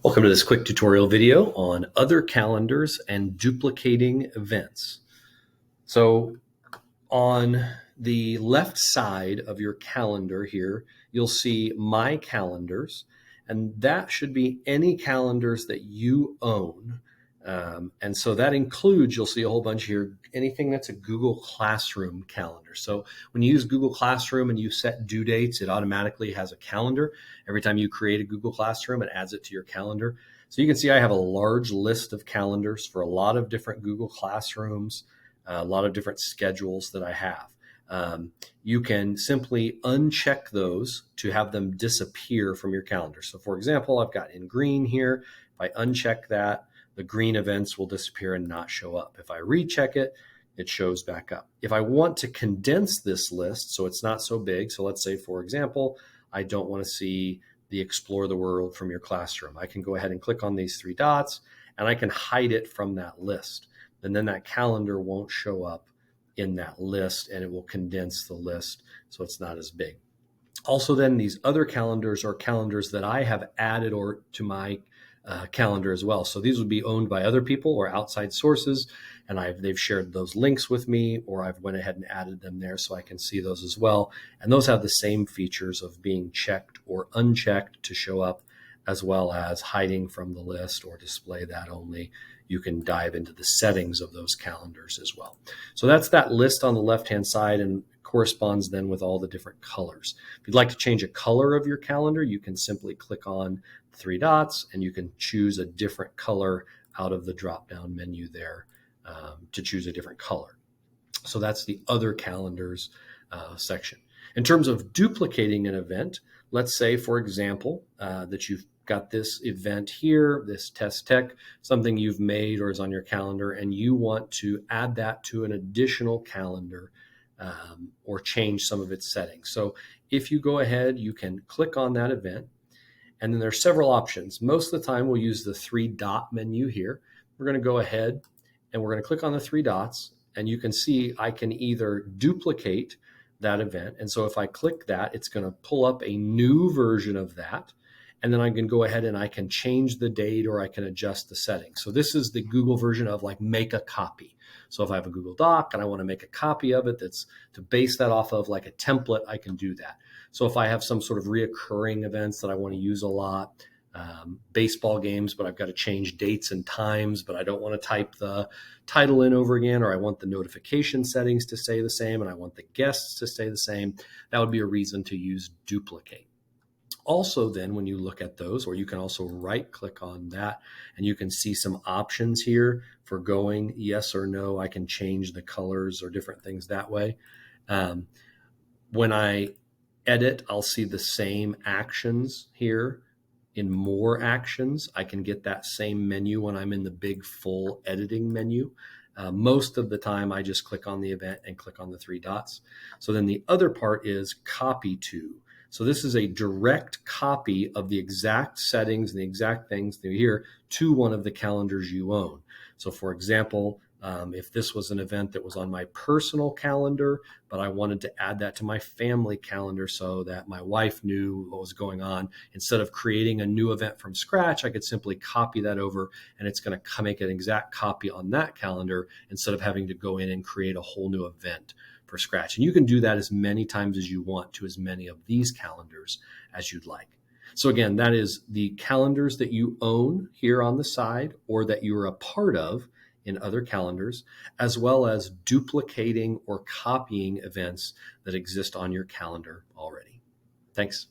Welcome to this quick tutorial video on other calendars and duplicating events. So on the left side of your calendar here, you'll see My Calendars, and that should be any calendars that you own. And so that includes, you'll see a whole bunch here, anything that's a Google Classroom calendar. So when you use Google Classroom and you set due dates, it automatically has a calendar. Every time you create a Google Classroom, it adds it to your calendar. So you can see I have a large list of calendars for a lot of different Google Classrooms, a lot of different schedules that I have. You can simply uncheck those to have them disappear from your calendar. So for example, I've got in green here. If I uncheck that, the green events will disappear and not show up. If I recheck it, it shows back up. If I want to condense this list so it's not so big, so let's say, for example, I don't want to see the Explore the World from your classroom. I can go ahead and click on these three dots and I can hide it from that list. And then that calendar won't show up in that list and it will condense the list so it's not as big. Also then, these other calendars are calendars that I have added or to my calendar as well. So these would be owned by other people or outside sources, and they've shared those links with me, or I've went ahead and added them there so I can see those as well. And those have the same features of being checked or unchecked to show up, as well as hiding from the list or display that only. You can dive into the settings of those calendars as well. So that's that list on the left-hand side and corresponds then with all the different colors. If you'd like to change a color of your calendar, you can simply click on the three dots and you can choose a different color out of the drop-down menu there to choose a different color. So that's the other calendars section. In terms of duplicating an event, let's say, for example, that you've got this event here, this test tech, something you've made or is on your calendar, and you want to add that to an additional calendar or change some of its settings. So if you go ahead, you can click on that event, and then there's several options. Most of the time we'll use the three dot menu here. We're going to go ahead and we're going to click on the three dots, and you can see I can either duplicate that event. And so if I click that, it's going to pull up a new version of that. And then I can go ahead and I can change the date or I can adjust the settings. So this is the Google version of like make a copy. So if I have a Google Doc and I want to make a copy of it that's to base that off of like a template, I can do that. So if I have some sort of reoccurring events that I want to use a lot, baseball games, but I've got to change dates and times, but I don't want to type the title in over again, or I want the notification settings to stay the same and I want the guests to stay the same, that would be a reason to use duplicate. Also then, when you look at those, or you can also right click on that and you can see some options here for going yes or no. I can change the colors or different things that way. When I edit, I'll see the same actions here. In more actions, I can get that same menu when I'm in the big full editing menu. Most of the time, I just click on the event and click on the three dots. So then the other part is copy to. So this is a direct copy of the exact settings and the exact things through here to one of the calendars you own. So for example, if this was an event that was on my personal calendar, but I wanted to add that to my family calendar so that my wife knew what was going on, instead of creating a new event from scratch, I could simply copy that over and it's going to make an exact copy on that calendar instead of having to go in and create a whole new event for scratch. And you can do that as many times as you want to as many of these calendars as you'd like. So again, that is the calendars that you own here on the side or that you're a part of in other calendars, as well as duplicating or copying events that exist on your calendar already. Thanks.